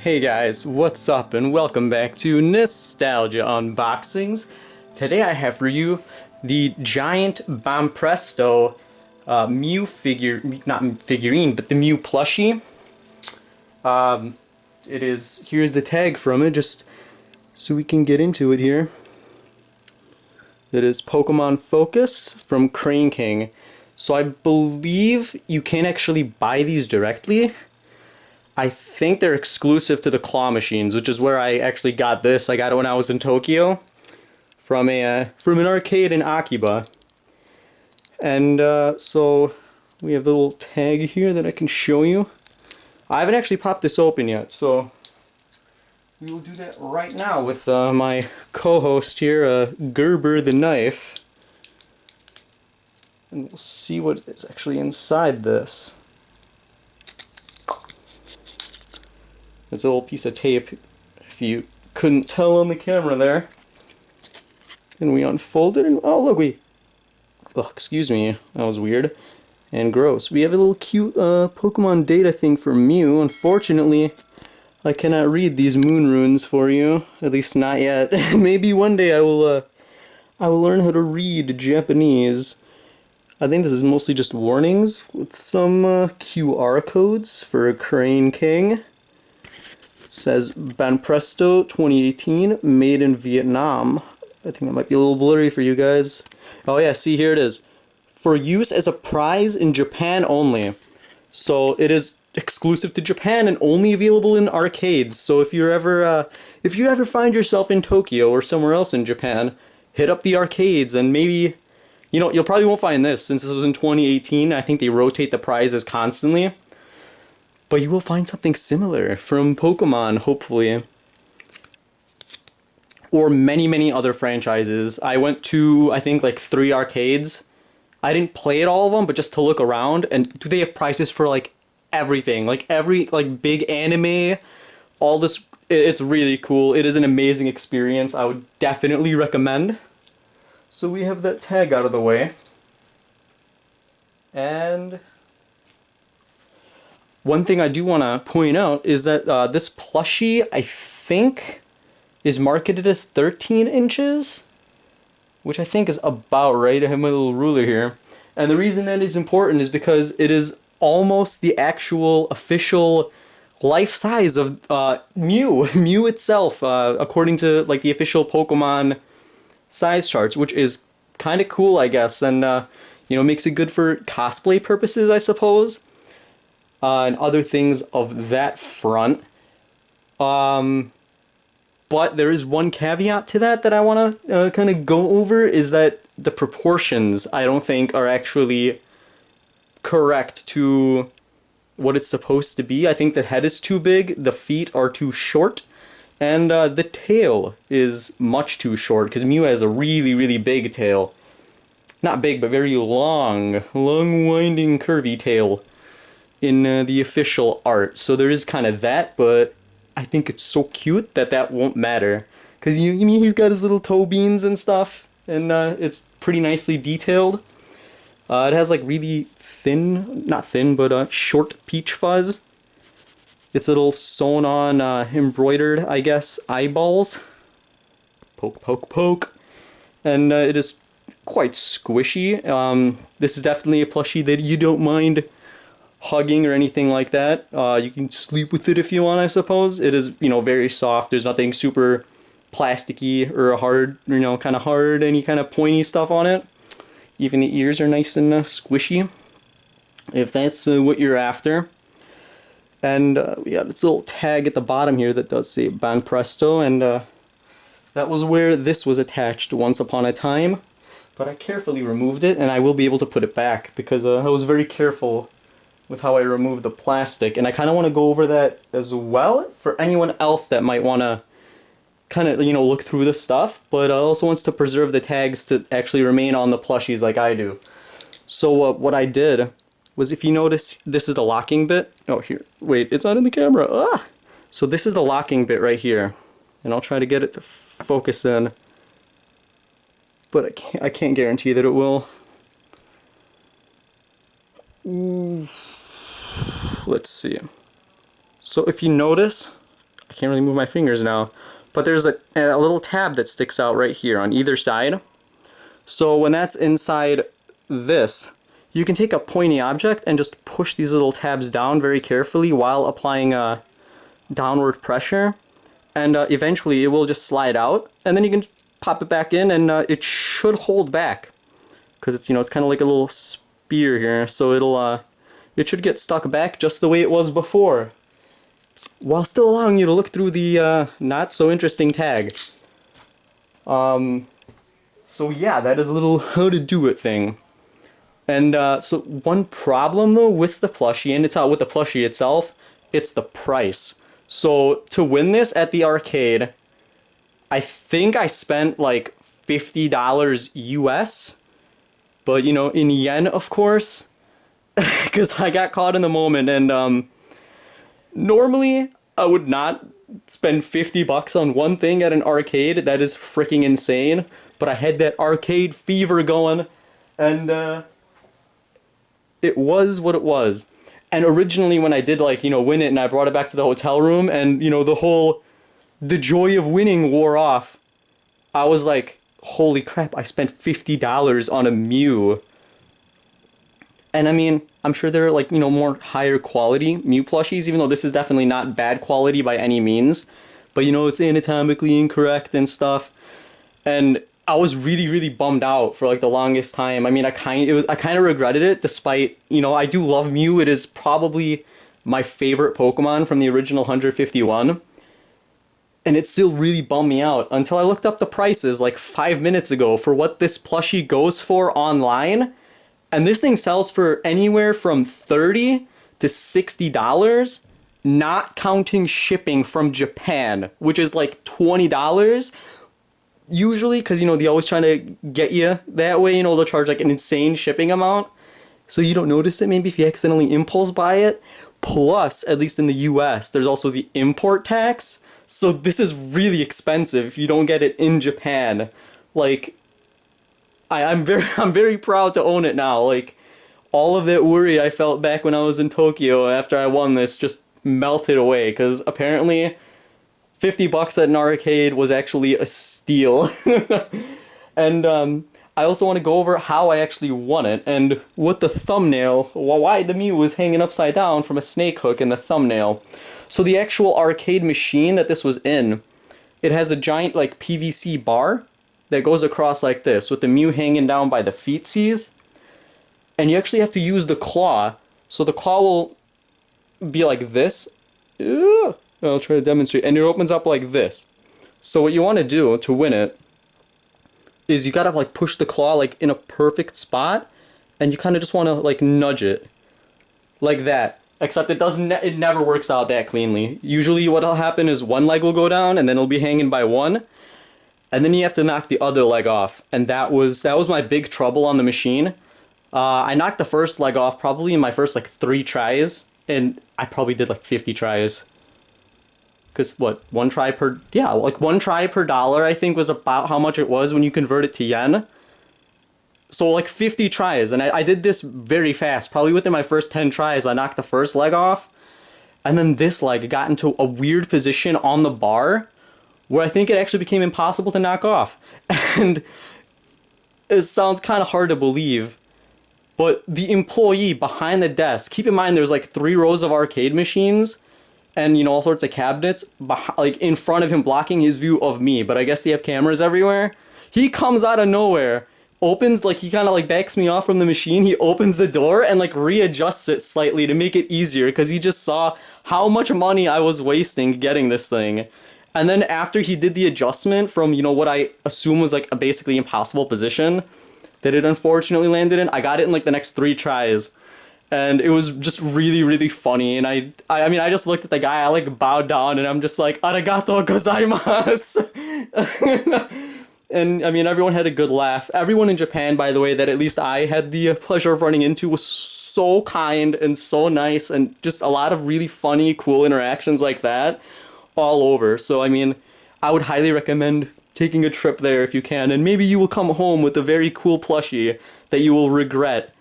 Hey guys, what's up and welcome back to Nostalgia Unboxings. Today I have for you the giant Banpresto Mew figure, not figurine, but the Mew plushie. Here's the tag from it, just so we can get into it here. It is Pokemon Focus from Crane King. So I believe you can actually buy these directly. I think they're exclusive to the claw machines, which is where I actually got this. I got it when I was in Tokyo from an arcade in Akiba. And so we have the little tag here that I can show you. I haven't actually popped this open yet, so we will do that right now with my co-host here, Gerber the Knife. And we'll see what is actually inside this. It's a little piece of tape, if you couldn't tell on the camera there. And we unfold it, and oh look, oh, excuse me, that was weird and gross. We have a little cute Pokemon data thing for Mew. Unfortunately, I cannot read these moon runes for you, at least not yet. Maybe one day I will learn how to read Japanese. I think this is mostly just warnings with some QR codes for Crane King. It says Banpresto 2018, made in Vietnam. I think that might be a little blurry for you guys. Oh yeah, see, here it is. For use as a prize in Japan only. So it is exclusive to Japan and only available in arcades. So if you ever find yourself in Tokyo or somewhere else in Japan, hit up the arcades and maybe, you know, you'll probably won't find this since this was in 2018. I think they rotate the prizes constantly. But you will find something similar from Pokemon, hopefully. Or many other franchises. I went to, I think, like 3 arcades. I didn't play at all of them, but just to look around. And they have prices for, like, everything. Like, every, like, big anime. All this. It's really cool. It is an amazing experience. I would definitely recommend. So we have that tag out of the way. And one thing I do want to point out is that this plushie, I think, is marketed as 13 inches, which I think is about right. I have my little ruler here. And the reason that is important is because it is almost the actual official life size of Mew. Mew itself, according to like the official Pokemon size charts, which is kind of cool, I guess, and you know, makes it good for cosplay purposes, I suppose. And other things of that front. But there is one caveat to that I want to kind of go over, is that the proportions, I don't think, are actually correct to what it's supposed to be. I think the head is too big, the feet are too short, and the tail is much too short, because Mew has a really big tail. Not big, but very long, winding, curvy tail in the official art. So there is kind of that, but I think it's so cute that won't matter. Because you mean he's got his little toe beans and stuff, and it's pretty nicely detailed. It has like really thin, not thin, but short peach fuzz. It's little sewn on, embroidered, I guess, eyeballs. Poke, poke, poke. And it is quite squishy. This is definitely a plushie that you don't mind hugging or anything like that. You can sleep with it if you want, I suppose. It is, you know, very soft. There's nothing super plasticky or hard, you know, kind of hard, any kind of pointy stuff on it. Even the ears are nice and squishy, if that's what you're after. And we got this little tag at the bottom here that does say Banpresto, and that was where this was attached once upon a time. But I carefully removed it, and I will be able to put it back because I was very careful with how I remove the plastic, and I kind of want to go over that as well for anyone else that might want to kind of, you know, look through the stuff, but also wants to preserve the tags to actually remain on the plushies like I do. So what I did was, if you notice, this is the locking bit. Oh, here, wait, it's not in the camera. Ah! So this is the locking bit right here, and I'll try to get it to focus in, but I can't guarantee that it will. Let's see. So if you notice, I can't really move my fingers now. But there's a little tab that sticks out right here on either side. So when that's inside this, you can take a pointy object and just push these little tabs down very carefully while applying a downward pressure. And eventually it will just slide out. And then you can pop it back in and it should hold back. Because it's, it's kind of like a little spear here. So it should get stuck back just the way it was before, while still allowing you to look through the not so interesting tag. So yeah, that is a little how to do it thing. And so one problem though with the plushie, and it's not with the plushie itself, it's the price. So to win this at the arcade, I think I spent like $50 US, but in yen of course, because I got caught in the moment. And normally I would not spend 50 bucks on one thing at an arcade. That is freaking insane. But I had that arcade fever going, and it was what it was. And originally when I did win it and I brought it back to the hotel room and the joy of winning wore off, I was like, holy crap, I spent $50 on a Mew. And I mean, I'm sure there are more higher quality Mew plushies, even though this is definitely not bad quality by any means. But it's anatomically incorrect and stuff. And I was really, really bummed out for the longest time. I mean, I kind of regretted it, despite, I do love Mew. It is probably my favorite Pokemon from the original 151. And it still really bummed me out until I looked up the prices 5 minutes ago for what this plushie goes for online. And this thing sells for anywhere from $30 to $60, not counting shipping from Japan, which is $20. Usually, because they always trying to get you that way. They'll charge an insane shipping amount, so you don't notice it maybe if you accidentally impulse buy it. Plus, at least in the US, there's also the import tax, so this is really expensive if you don't get it in Japan. I'm very proud to own it now. All of that worry I felt back when I was in Tokyo after I won this just melted away, because apparently 50 bucks at an arcade was actually a steal. And I also want to go over how I actually won it, and with the thumbnail, why the Mew was hanging upside down from a snake hook in the thumbnail. So the actual arcade machine that this was in, it has a giant PVC bar that goes across like this, with the Mew hanging down by the feetsies. And you actually have to use the claw, so the claw will be like this. Ugh. I'll try to demonstrate. And it opens up like this. So what you want to do to win it is you gotta push the claw in a perfect spot, and you kind of just want to nudge it like that. Except it never works out that cleanly. Usually what'll happen is one leg will go down and then it'll be hanging by one, and then you have to knock the other leg off. And that was my big trouble on the machine. I knocked the first leg off probably in my first 3 tries, and I probably did 50 tries. Because one try per dollar, I think, was about how much it was when you convert it to yen. So 50 tries, and I did this very fast. Probably within my first 10 tries, I knocked the first leg off, and then this leg got into a weird position on the bar where I think it actually became impossible to knock off. And it sounds kind of hard to believe, but the employee behind the desk, keep in mind there's 3 rows of arcade machines, and all sorts of cabinets in front of him, blocking his view of me. But I guess they have cameras everywhere. He comes out of nowhere, opens he kind of backs me off from the machine. He opens the door and readjusts it slightly to make it easier, because he just saw how much money I was wasting getting this thing. And then after he did the adjustment from what I assume was a basically impossible position that it unfortunately landed in, I got it in the next 3 tries. And it was just really, really funny. And I mean, I just looked at the guy, I bowed down, and I'm just arigato gozaimasu. And I mean, everyone had a good laugh. Everyone in Japan, by the way, that at least I had the pleasure of running into, was so kind and so nice, and just a lot of really funny, cool interactions like that all over. So I mean, I would highly recommend taking a trip there if you can, and maybe you will come home with a very cool plushie that you will regret,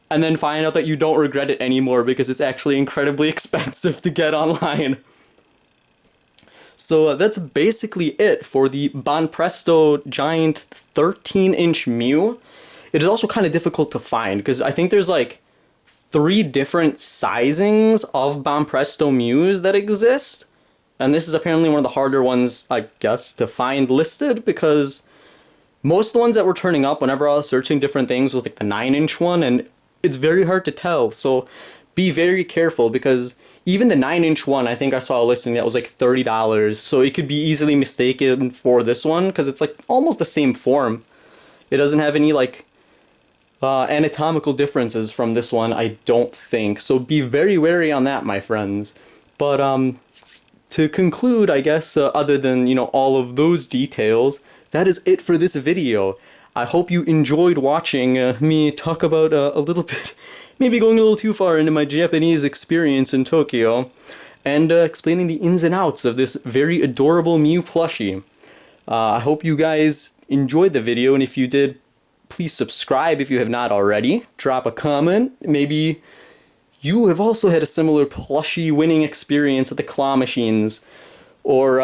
and then find out that you don't regret it anymore because it's actually incredibly expensive to get online. So that's basically it for the Banpresto Giant 13-inch Mew. It is also kind of difficult to find because I think there's like 3 different sizings of Banpresto Mews that exist. And this is apparently one of the harder ones, I guess, to find listed because most of the ones that were turning up whenever I was searching different things was like the 9-inch one, and it's very hard to tell. So be very careful because even the 9-inch one, I think I saw a listing that was like $30. So it could be easily mistaken for this one because it's like almost the same form. It doesn't have any like anatomical differences from this one, I don't think. So be very wary on that, my friends. But to conclude, I guess, other than, all of those details, that is it for this video. I hope you enjoyed watching me talk about a little bit, maybe going a little too far into my Japanese experience in Tokyo, and explaining the ins and outs of this very adorable Mew plushie. I hope you guys enjoyed the video, and if you did, please subscribe if you have not already. Drop a comment. Maybe you have also had a similar plushie winning experience at the claw machines. Or,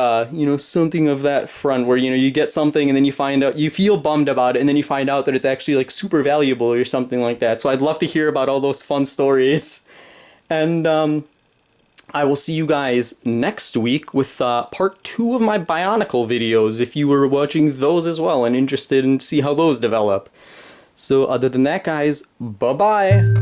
something of that front where, you get something and then you find out, you feel bummed about it and then you find out that it's actually like super valuable or something like that. So I'd love to hear about all those fun stories. And I will see you guys next week with part 2 of my Bionicle videos if you were watching those as well and interested in see how those develop. So other than that, guys, bye-bye!